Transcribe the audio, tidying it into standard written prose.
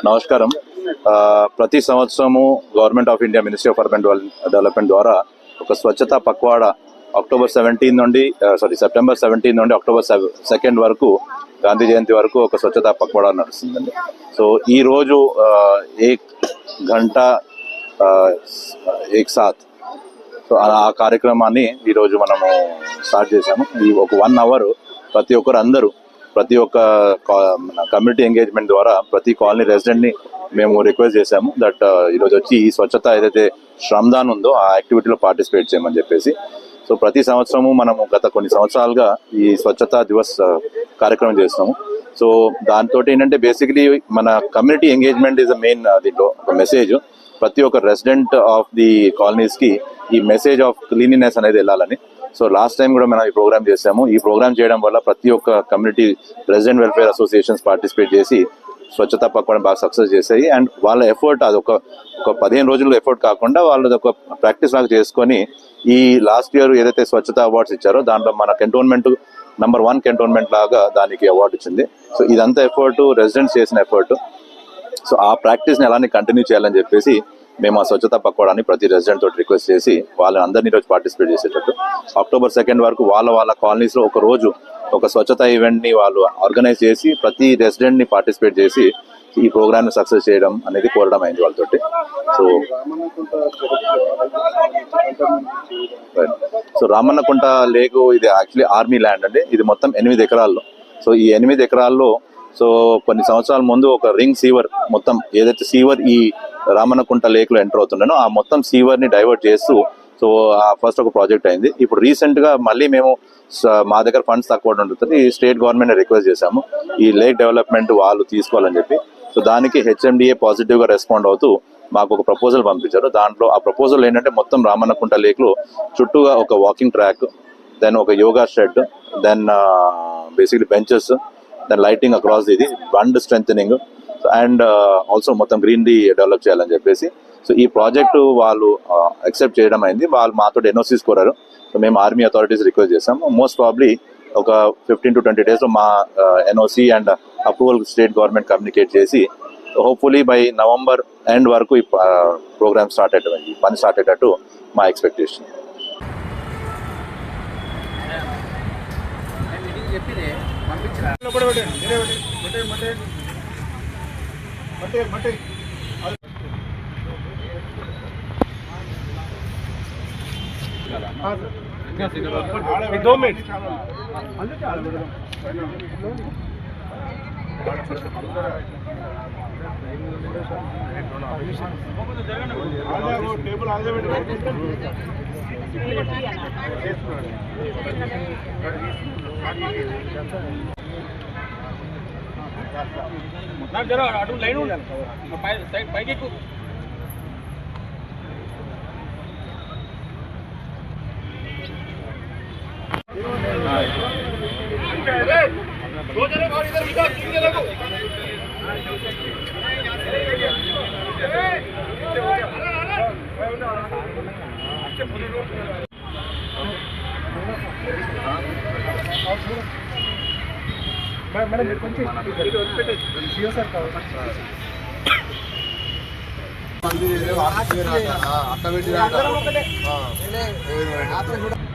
నమస్కారం. ప్రతి సంవత్సరము government of India ministry of urban development ద్వారా ఒక స్వచ్ఛత పక్వాడా సెప్టెంబర్ 17 నుండి అక్టోబర్ 2 వరకు గాంధీ జయంతి వరకు ఒక స్వచ్ఛత పక్వాడా నడుస్తుందండి. సో ఈరోజు ఏక్ గంట ఏక్ సాత్ సో ఆ కార్యక్రమాన్ని ఈరోజు మనము స్టార్ట్ చేశాము. ఈ ఒక 1 అవర్ ప్రతి ఒక్క కమ్యూనిటీ ఎంగేజ్మెంట్ ద్వారా ప్రతి కాలనీ రెసిడెంట్ని మేము రిక్వెస్ట్ చేశాము దట్ ఈరోజు వచ్చి ఈ స్వచ్ఛత ఏదైతే శ్రమదాన్ ఉందో ఆ యాక్టివిటీలో పార్టిసిపేట్ చేయమని చెప్పేసి. సో ప్రతి సంవత్సరము మనము గత కొన్ని సంవత్సరాలుగా ఈ స్వచ్ఛతా దివస్ కార్యక్రమం చేస్తాము. సో దాంతో ఏంటంటే బేసికలీ మన community engagement is the main. దీంట్లో ఒక మెసేజ్ ప్రతి ఒక్క రెసిడెంట్ ఆఫ్ ది కాలనీస్కి ఈ మెసేజ్ ఆఫ్ క్లీనినెస్ అనేది వెళ్ళాలని. సో లాస్ట్ టైం కూడా మనం ఈ ప్రోగ్రామ్ చేసాము. ఈ ప్రోగ్రామ్ చేయడం వల్ల ప్రతి ఒక్క community resident welfare associations participate చేసి స్వచ్ఛత పక్వాడా బాగా సక్సెస్ చేశాయి. అండ్ వాళ్ళ ఎఫర్ట్ అది ఒక 15 రోజులు ఎఫర్ట్ కాకుండా వాళ్ళది ఒక ప్రాక్టీస్ లాగా చేసుకొని ఈ లాస్ట్ ఇయర్ ఏదైతే స్వచ్ఛత అవార్డ్స్ ఇచ్చారో దాంట్లో మన కంటోన్మెంట్ నెంబర్ 1 కంటోన్మెంట్ లాగా దానికి అవార్డు వచ్చింది. సో ఇదంతా ఎఫర్ట్ రెసిడెంట్స్ చేసిన ఎఫర్ట్. సో ఆ ప్రాక్టీస్ని అలానే కంటిన్యూ చేయాలని చెప్పేసి మేము ఆ స్వచ్ఛత పక్వాడాని ప్రతి రెసిడెంట్ తోటి రిక్వెస్ట్ చేసి వాళ్ళని అందరినీ రోజు పార్టిసిపేట్ చేసేటట్టు అక్టోబర్ 2 వరకు వాళ్ళ కాలనీస్లో ఒక రోజు ఒక స్వచ్ఛత ఈవెంట్ని వాళ్ళు ఆర్గనైజ్ చేసి ప్రతి రెసిడెంట్ని పార్టిసిపేట్ చేసి ఈ ప్రోగ్రామ్ని సక్సెస్ చేయడం అనేది కోరడం అయింది వాళ్ళతోటి. సో రామన్నకుంట లేక్ ఇది యాక్చువల్లీ ఆర్మీ ల్యాండ్ అండి. ఇది మొత్తం 8 ఎకరాల్లో. సో ఈ 8 ఎకరాల్లో సో కొన్ని సంవత్సరాల ముందు ఒక రింగ్ సీవర్ మొత్తం ఏదైతే సీవర్ ఈ రామన్నకుంట లేక్ లో ఎంటర్ అవుతుండేనో ఆ మొత్తం సీవర్ ని డైవర్ట్ చేస్తూ సో ఫస్ట్ ఒక ప్రాజెక్ట్ అయింది. ఇప్పుడు రీసెంట్ గా మళ్ళీ మేము మా దగ్గర ఫండ్స్ తక్కువ ఉంటుంది స్టేట్ గవర్నమెంట్ రిక్వెస్ట్ చేశాము ఈ లేక్ డెవలప్మెంట్ వాళ్ళు తీసుకోవాలని చెప్పి. సో దానికి హెచ్ఎండిఏ పాజిటివ్ గా రెస్పాండ్ అవుతూ మాకు ఒక ప్రపోజల్ పంపించారు. దాంట్లో ఆ ప్రపోజల్ ఏంటంటే మొత్తం రామన్నకుంట లేక్ లో చుట్టూగా ఒక వాకింగ్ ట్రాక్, దెన్ ఒక yoga shed, then basically benches, then lighting across ఇది బండ్ స్ట్రెంథనింగ్ అండ్ ఆల్సో మొత్తం గ్రీనరీ డెవలప్ చేయాలని చెప్పేసి. సో ఈ ప్రాజెక్టు వాళ్ళు యాక్సెప్ట్ చేయడం అయింది. వాళ్ళు మాతో ఎన్ఓసీస్ కోరారు. సో మేము ఆర్మీ అథారిటీస్ రిక్వెస్ట్ చేసాము. మోస్ట్ ప్రాబ్లీ ఒక 15 to 20 days లో మా NOC and approval state government communicate చేసి హోప్ఫుల్లీ బై నవంబర్ ఎండ్ వరకు ఈ ప్రోగ్రామ్ పని స్టార్ట్ అయ్యేటట్టు మా ఎక్స్పెక్టేషన్. दो मिनट टेबल आगे जरा अटू लाइन पैकी मैडम सर